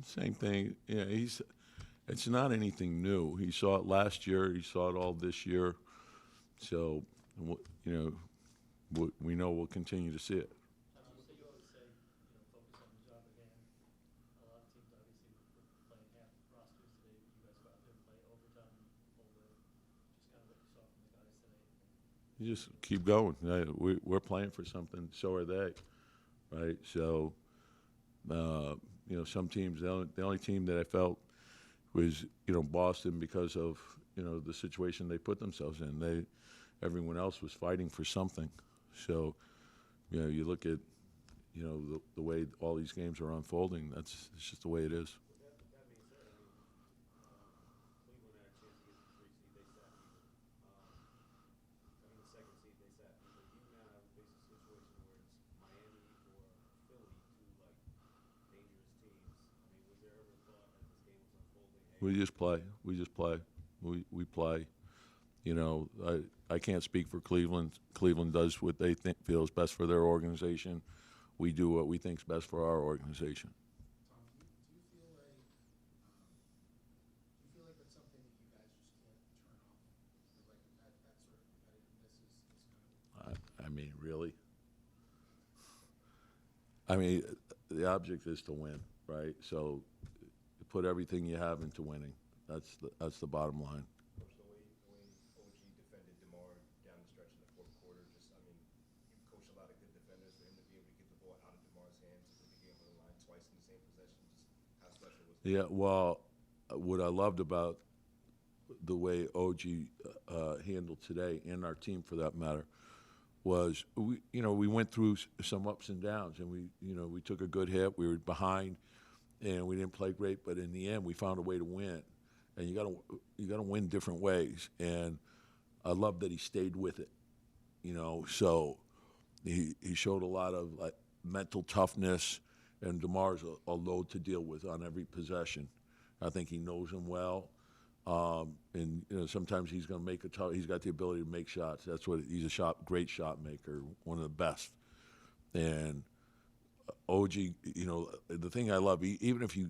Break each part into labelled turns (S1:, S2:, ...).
S1: Same thing. Yeah, it's not anything new. He saw it last year. He saw it all this year. So, you know, we know we'll continue to see it.
S2: You say you always say, focus on the job at hand. A lot of teams obviously were playing half rosters today. You guys go out there and play overtime all day. Just kind of what you saw from the guys today.
S1: You just keep going. We're playing for something. So are they, right? So, some teams. The only team that I felt was Boston because of the situation they put themselves in. Everyone else was fighting for something. So, you look at the way all these games are unfolding. It's just the way it is. We just play. We just play. We play. I can't speak for Cleveland. Cleveland does what they feel is best for their organization. We do what we think is best for our organization.
S3: Tom, do you feel like that's something that you guys just can't turn off? Like that sort of competitiveness is kind of.
S1: I mean, really. I mean, the object is to win, right? So, put everything you have into winning. That's the bottom line.
S4: Coach, the way OG defended DeMar down the stretch in the fourth quarter, you've coached a lot of good defenders. For him to be able to get the ball out of DeMar's hands and put the game on the line twice in the same possession, how special was that?
S1: Yeah, well, what I loved about the way OG handled today, and our team for that matter, was we went through some ups and downs, and we took a good hit. We were behind, and we didn't play great, but in the end, we found a way to win. And you gotta win different ways. And I love that he stayed with it. So he showed a lot of mental toughness, and DeMar's a load to deal with on every possession. I think he knows him well. And sometimes he's going to make he's got the ability to make shots. He's a great shot maker, one of the best. And OG, the thing I love, even if he's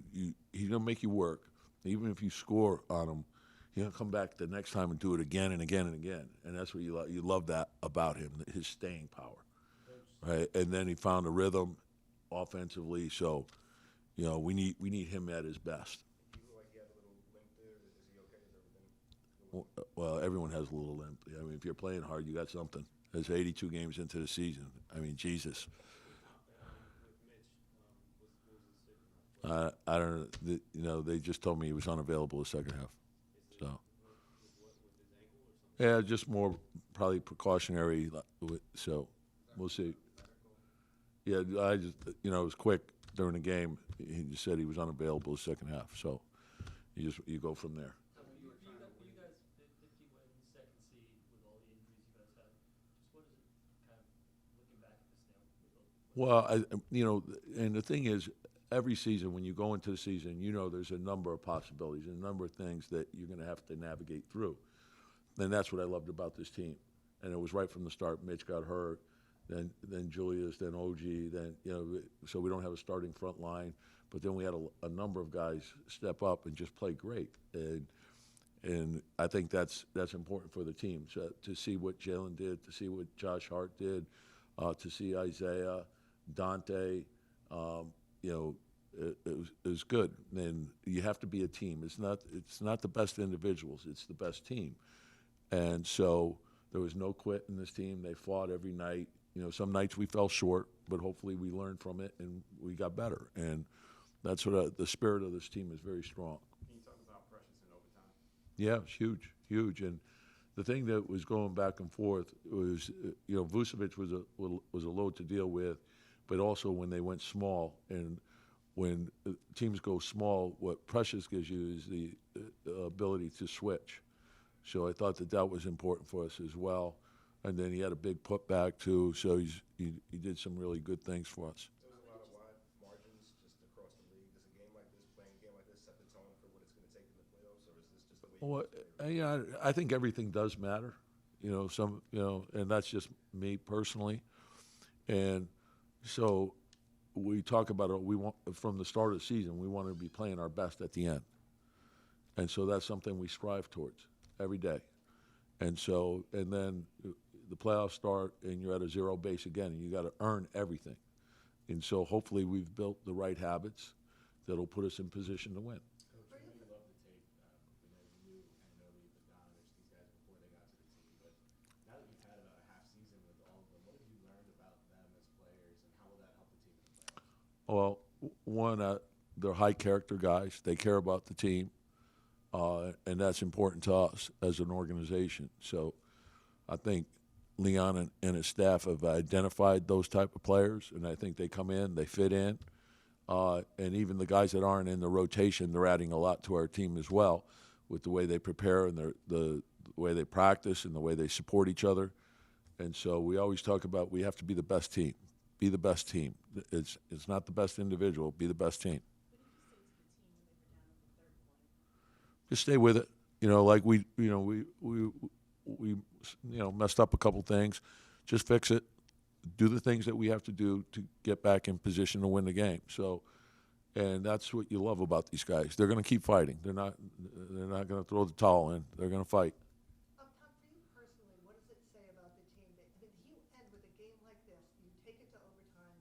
S1: going to make you work, even if you score on him, he's going to come back the next time and do it again and again and again. And that's what you love. You love that about him, his staying power, right? And then he found a rhythm offensively. So, we need him at his best.
S4: Do you feel like he had a little limp there? Is he okay? Is everything?
S1: Well, everyone has a little limp. I mean, if you're playing hard, you got something. There's 82 games into the season. I mean, Jesus. I don't know. They just told me he was unavailable the second half. So, yeah, just more probably precautionary. So, we'll see. Yeah, I just it was quick during the game. He just said he was unavailable the second half. So, you go from there.
S2: You guys 50 wins, second seed with all the injuries you guys had. Just what is it kind of looking back at this now?
S1: Well, and the thing is, every season when you go into the season, there's a number of possibilities and a number of things that you're going to have to navigate through. And that's what I loved about this team. And it was right from the start. Mitch got hurt, then Julius, then OG, then so we don't have a starting front line. But then we had a number of guys step up and just play great. And I think that's important for the team to see what Jalen did, to see what Josh Hart did, to see Isaiah, Dante. It was good. And you have to be a team. It's not the best individuals. It's the best team. And so there was no quit in this team. They fought every night. Some nights we fell short, but hopefully we learned from it and we got better. And that's what the spirit of this team is very strong.
S4: Can you talk about Precious in overtime?
S1: Yeah, it's huge. And the thing that was going back and forth was, Vucevic was a load to deal with, but also when they went small, and when teams go small, what Precious gives you is the ability to switch. So I thought that was important for us as well. And then he had a big putback too, so he did some really good things for us.
S4: There was a lot of wide margins just across the league. Does a game like this, playing a game like this, set the tone for what it's going to take in the playoffs, or is this just the way?
S1: Well, I think everything does matter. And that's just me personally. And so we talk about it. We want from the start of the season. We want to be playing our best at the end, and so that's something we strive towards every day. And so, and then the playoffs start, and you're at a zero base again, and you got to earn everything. And so, hopefully, we've built the right habits that'll put us in position to win.
S4: Coach, I know you love the tape. We know you knew Anunoby, Thibodeau, these guys before they got to the team. But now that you've had about a half season with all of them, what have you learned about them as players, and how will that help the team in the playoffs?
S1: Well, one, they're high character guys. They care about the team, and that's important to us as an organization. So I think Leon and his staff have identified those type of players, and I think they come in, they fit in. And even the guys that aren't in the rotation, they're adding a lot to our team as well with the way they prepare and the way they practice and the way they support each other. And so we always talk about we have to be the best team. Be the best team. It's not the best individual. Be the best team. Just stay with it. Like we messed up a couple things. Just fix it. Do the things that we have to do to get back in position to win the game. So, and that's what you love about these guys. They're going to keep fighting. They're not going to throw the towel in. They're going to fight.
S5: Tom, for you personally, what does it say about the team that you end with a game like this, you take it to overtime,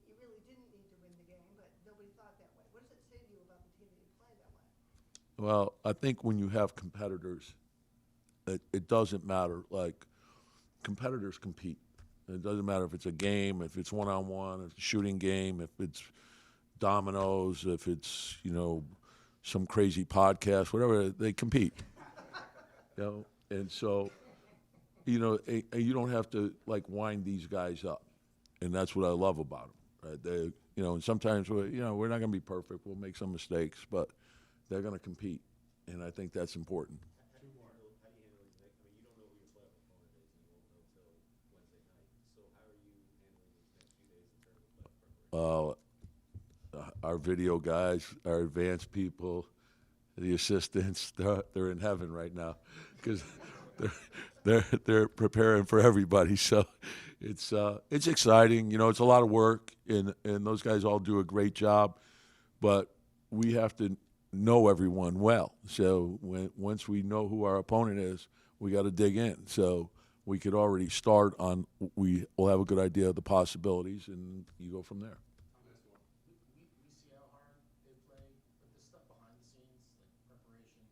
S5: you really didn't need to win the game, but nobody thought that way. What does it say to you about the team that you play that way?
S1: Well, I think when you have competitors, it doesn't matter. Like, competitors compete. It doesn't matter if it's a game, if it's one-on-one, if it's a shooting game, if it's dominoes, if it's, some crazy podcast, whatever, they compete. And so, you don't have to, wind these guys up. And that's what I love about them. Right? They, and sometimes, we're not going to be perfect. We'll make some mistakes, but they're going to compete. And I think that's important.
S4: How do you handle you don't know who your playoff opponent is, and you won't know until Wednesday night. So how are you handling these next few days in terms of playoff preparation?
S1: Our video guys, our advanced people, the assistants, they're in heaven right now because they're preparing for everybody. So it's exciting. It's a lot of work, and those guys all do a great job. But we have to know everyone well. So once we know who our opponent is, we got to dig in. So we could already start on. We'll have a good idea of the possibilities, and you go from there.
S3: We see how hard they play, but the stuff behind the scenes, like preparation,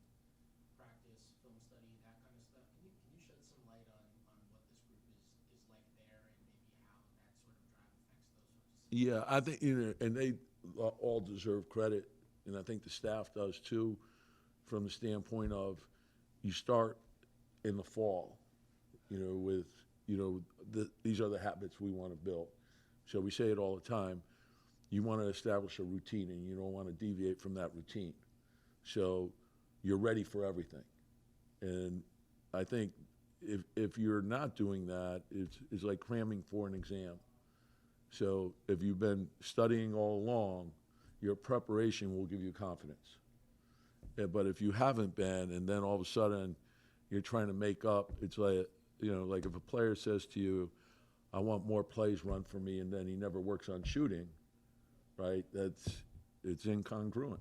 S3: practice, film study, that kind of stuff. Can you shed some light on what this group is like there, and maybe how that sort of drive affects those sorts of things?
S1: Yeah, I think and they all deserve credit, and I think the staff does too, from the standpoint of you start in the fall, with these are the habits we want to build. So we say it all the time. You want to establish a routine, and you don't want to deviate from that routine. So you're ready for everything. And I think if you're not doing that, it's like cramming for an exam. So if you've been studying all along, your preparation will give you confidence. Yeah, but if you haven't been, and then all of a sudden you're trying to make up, it's like, like if a player says to you, I want more plays run for me, and then he never works on shooting, right? It's incongruent.